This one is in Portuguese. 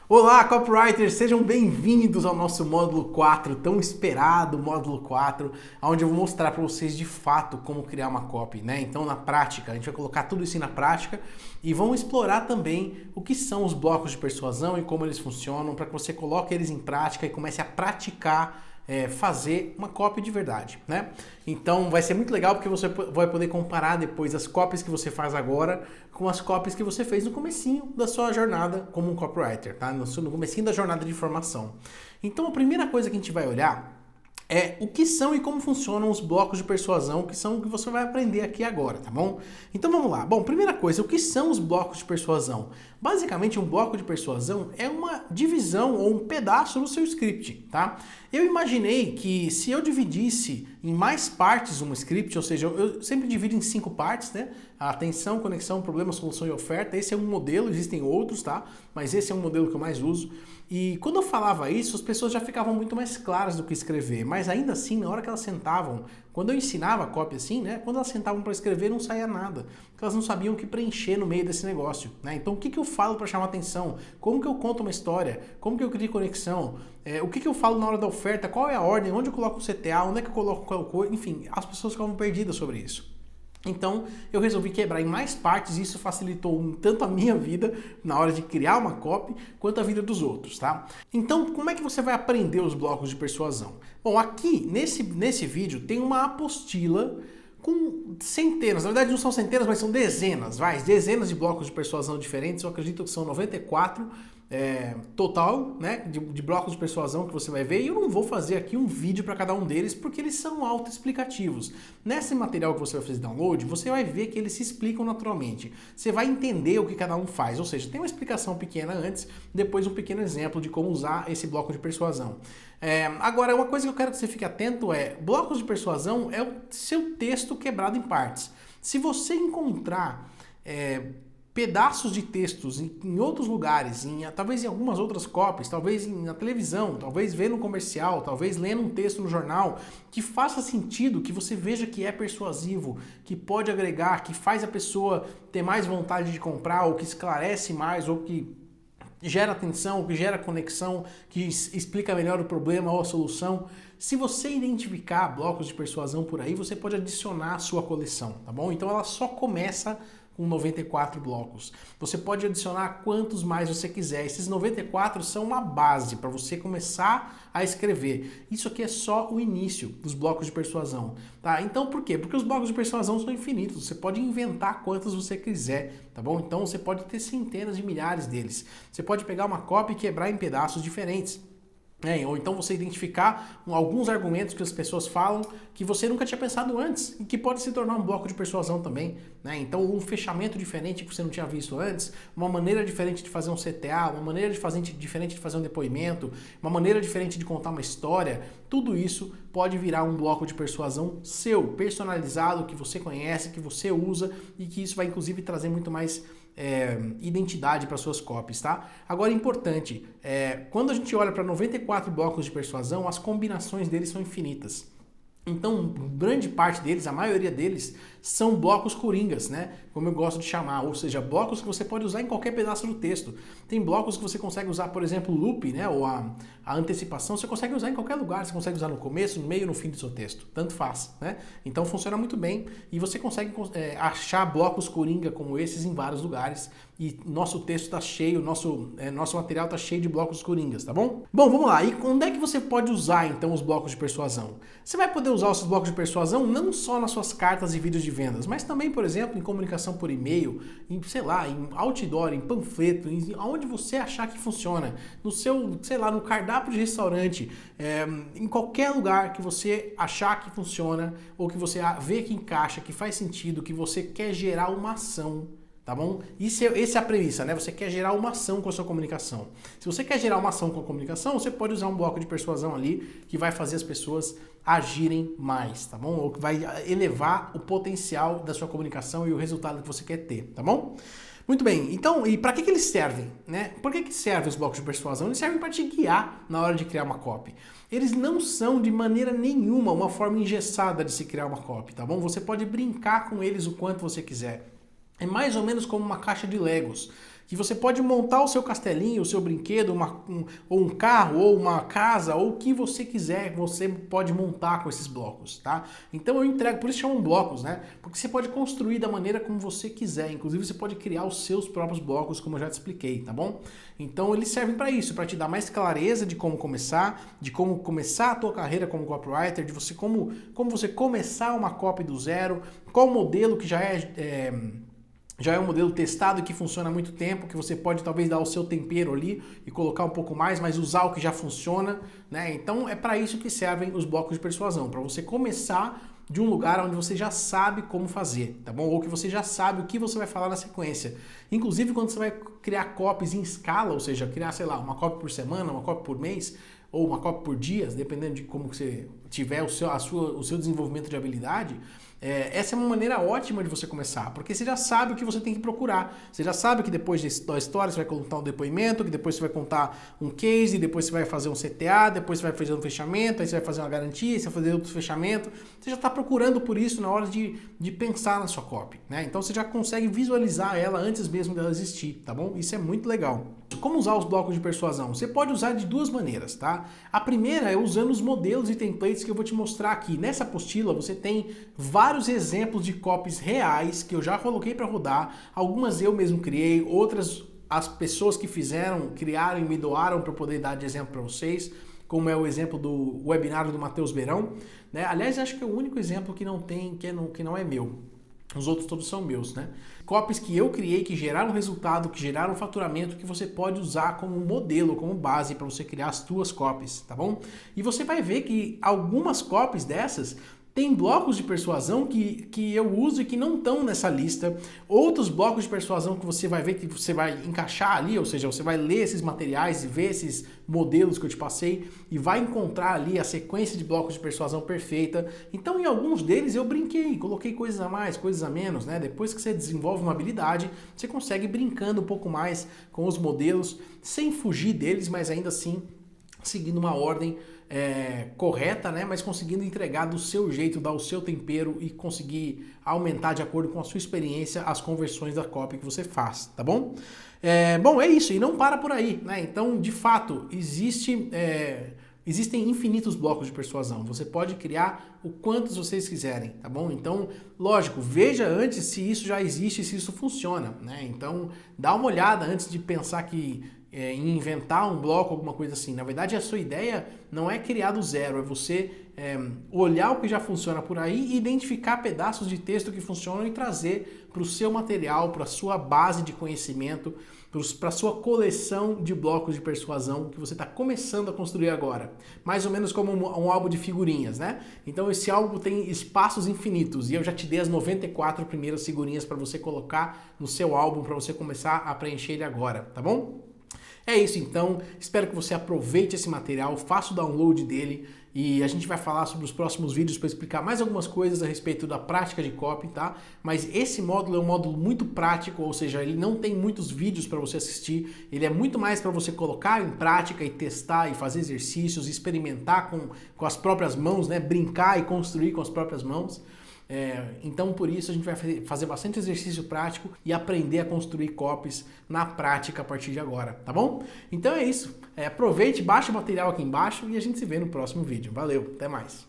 Olá, copywriters! Sejam bem-vindos ao nosso módulo 4, tão esperado módulo 4, onde eu vou mostrar para vocês de fato como criar uma copy, né? Então, na prática, a gente vai colocar tudo isso na prática e vamos explorar também o que são os blocos de persuasão e como eles funcionam, para que você coloque eles em prática e comece a praticar fazer uma copy de verdade, né? Então vai ser muito legal porque você vai poder comparar depois as copies que você faz agora com as copies que você fez no comecinho da sua jornada como um copywriter, tá? No comecinho da jornada de formação. Então a primeira coisa que a gente vai olhar é o que são e como funcionam os blocos de persuasão, que são o que você vai aprender aqui agora, tá bom? Então vamos lá. Bom, primeira coisa, o que são os blocos de persuasão? Basicamente, um bloco de persuasão é uma divisão ou um pedaço do seu script, tá? Eu imaginei que se eu dividisse em mais partes um script, ou seja, eu sempre divido em 5 partes, né? Atenção, conexão, problema, solução e oferta. Esse é um modelo, existem outros, tá? Mas esse é um modelo que eu mais uso. E quando eu falava isso, as pessoas já ficavam muito mais claras do que escrever, mas ainda assim, na hora que elas sentavam, quando eu ensinava a copy assim, né, quando elas sentavam para escrever não saía nada, porque elas não sabiam o que preencher no meio desse negócio, né? Então o que eu falo para chamar atenção? Como que eu conto uma história? Como que eu crio conexão? O que eu falo na hora da oferta? Qual é a ordem? Onde eu coloco o CTA? Onde é que eu coloco qual coisa? Enfim, as pessoas ficavam perdidas sobre isso. Então eu resolvi quebrar em mais partes e isso facilitou tanto a minha vida na hora de criar uma copy quanto a vida dos outros, tá? Então como é que você vai aprender os blocos de persuasão? Bom, aqui nesse vídeo tem uma apostila com centenas, na verdade não são centenas, mas são dezenas de blocos de persuasão diferentes, eu acredito que são 94 total, né, de blocos de persuasão que você vai ver, e eu não vou fazer aqui um vídeo para cada um deles porque eles são autoexplicativos. Nesse material que você vai fazer download, você vai ver que eles se explicam naturalmente. Você vai entender o que cada um faz, ou seja, tem uma explicação pequena antes, depois um pequeno exemplo de como usar esse bloco de persuasão. Agora, uma coisa que eu quero que você fique atento blocos de persuasão é o seu texto quebrado em partes. Se você encontrar pedaços de textos em outros lugares, talvez em algumas outras copies, talvez na televisão, talvez vendo um comercial, talvez lendo um texto no jornal, que faça sentido, que você veja que é persuasivo, que pode agregar, que faz a pessoa ter mais vontade de comprar, ou que esclarece mais, ou que gera atenção, que gera conexão, que explica melhor o problema ou a solução. Se você identificar blocos de persuasão por aí, você pode adicionar à sua coleção, tá bom? Então ela só começa com 94 blocos. Você pode adicionar quantos mais você quiser. Esses 94 são uma base para você começar a escrever. Isso aqui é só o início dos blocos de persuasão, tá? Então por quê? Porque os blocos de persuasão são infinitos. Você pode inventar quantos você quiser, tá bom? Então você pode ter centenas de milhares deles. Você pode pegar uma cópia e quebrar em pedaços diferentes. Ou então você identificar alguns argumentos que as pessoas falam que você nunca tinha pensado antes e que pode se tornar um bloco de persuasão também, né? Então um fechamento diferente que você não tinha visto antes, uma maneira diferente de fazer um CTA, uma maneira diferente de fazer um depoimento, uma maneira diferente de contar uma história, tudo isso pode virar um bloco de persuasão seu, personalizado, que você conhece, que você usa e que isso vai inclusive trazer muito mais identidade para suas copies, tá? Agora, importante, quando a gente olha para 94 blocos de persuasão, as combinações deles são infinitas. Então, grande parte deles, a maioria deles, são blocos coringas, né? Como eu gosto de chamar, ou seja, blocos que você pode usar em qualquer pedaço do texto. Tem blocos que você consegue usar, por exemplo, o loop, né? Ou a antecipação, você consegue usar em qualquer lugar, você consegue usar no começo, no meio, no fim do seu texto, tanto faz, né? Então funciona muito bem e você consegue achar blocos coringa como esses em vários lugares e nosso texto está cheio, nosso material está cheio de blocos coringas, tá bom? Bom, vamos lá, e onde é que você pode usar então os blocos de persuasão? Você vai poder usar esses blocos de persuasão não só nas suas cartas e vídeos de vendas, mas também, por exemplo, em comunicação por e-mail, em outdoor, em panfleto, aonde você achar que funciona, no seu, no cardápio de restaurante, em qualquer lugar que você achar que funciona, ou que você vê que encaixa, que faz sentido, que você quer gerar uma ação. Tá bom? Essa é a premissa, né? Você quer gerar uma ação com a sua comunicação. Se você quer gerar uma ação com a comunicação, você pode usar um bloco de persuasão ali que vai fazer as pessoas agirem mais, tá bom? Ou que vai elevar o potencial da sua comunicação e o resultado que você quer ter, tá bom? Muito bem, então, e para que eles servem, né? Por que servem os blocos de persuasão? Eles servem para te guiar na hora de criar uma copy. Eles não são de maneira nenhuma uma forma engessada de se criar uma copy, tá bom? Você pode brincar com eles o quanto você quiser. É mais ou menos como uma caixa de Legos, que você pode montar o seu castelinho, o seu brinquedo, ou um carro, ou uma casa, ou o que você quiser, você pode montar com esses blocos, tá? Então eu entrego, por isso chamam blocos, né? Porque você pode construir da maneira como você quiser, inclusive você pode criar os seus próprios blocos, como eu já te expliquei, tá bom? Então eles servem para isso, para te dar mais clareza de como começar a tua carreira como copywriter, de você como você começar uma copy do zero, qual modelo que já é um modelo testado que funciona há muito tempo, que você pode talvez dar o seu tempero ali e colocar um pouco mais, mas usar o que já funciona, né? Então é para isso que servem os blocos de persuasão, para você começar de um lugar onde você já sabe como fazer, tá bom? Ou que você já sabe o que você vai falar na sequência. Inclusive quando você vai criar copies em escala, ou seja, criar, sei lá, uma copy por semana, uma copy por mês, ou uma copy por dias, dependendo de como você tiver o seu desenvolvimento de habilidade, essa é uma maneira ótima de você começar, porque você já sabe o que você tem que procurar. Você já sabe que depois da história você vai contar um depoimento, que depois você vai contar um case, depois você vai fazer um CTA, depois você vai fazer um fechamento, aí você vai fazer uma garantia, você vai fazer outro fechamento. Você já está procurando por isso na hora de pensar na sua copy, né? Então você já consegue visualizar ela antes mesmo dela existir, tá bom? Isso é muito legal. Como usar os blocos de persuasão? Você pode usar de duas maneiras, tá? A primeira é usando os modelos e templates que eu vou te mostrar aqui. Nessa apostila você tem vários exemplos de copies reais que eu já coloquei para rodar. Algumas eu mesmo criei, outras as pessoas que criaram e me doaram para poder dar de exemplo para vocês, como é o exemplo do webinário do Matheus Beirão, né? Aliás, acho que é o único exemplo que não é meu. Os outros todos são meus, né? Copies que eu criei, que geraram resultado, que geraram faturamento, que você pode usar como modelo, como base para você criar as tuas copies, tá bom? E você vai ver que algumas copies dessas tem blocos de persuasão que eu uso e que não estão nessa lista. Outros blocos de persuasão que você vai ver que você vai encaixar ali, ou seja, você vai ler esses materiais e ver esses modelos que eu te passei e vai encontrar ali a sequência de blocos de persuasão perfeita. Então, em alguns deles eu brinquei, coloquei coisas a mais, coisas a menos, né? Depois que você desenvolve uma habilidade, você consegue ir brincando um pouco mais com os modelos, sem fugir deles, mas ainda assim seguindo uma ordem correta, né? Mas conseguindo entregar do seu jeito, dar o seu tempero e conseguir aumentar de acordo com a sua experiência as conversões da copy que você faz, tá bom? Bom, é isso, e não para por aí, né? Então, de fato, existem infinitos blocos de persuasão. Você pode criar o quantos vocês quiserem, tá bom? Então, lógico, veja antes se isso já existe, se isso funciona, né? Então, dá uma olhada antes de pensar em inventar um bloco, alguma coisa assim. Na verdade, a sua ideia não é criar do zero, é você olhar o que já funciona por aí e identificar pedaços de texto que funcionam e trazer para o seu material, para a sua base de conhecimento, para a sua coleção de blocos de persuasão que você está começando a construir agora. Mais ou menos como um álbum de figurinhas, né? Então esse álbum tem espaços infinitos e eu já te dei as 94 primeiras figurinhas para você colocar no seu álbum, para você começar a preencher ele agora, tá bom? É isso então, espero que você aproveite esse material, faça o download dele e a gente vai falar sobre os próximos vídeos para explicar mais algumas coisas a respeito da prática de copy, tá? Mas esse módulo é um módulo muito prático, ou seja, ele não tem muitos vídeos para você assistir, ele é muito mais para você colocar em prática e testar e fazer exercícios, experimentar com as próprias mãos, né? Brincar e construir com as próprias mãos. Então por isso a gente vai fazer bastante exercício prático e aprender a construir copies na prática a partir de agora, tá bom? Então é isso, aproveite, baixe o material aqui embaixo e a gente se vê no próximo vídeo. Valeu, até mais!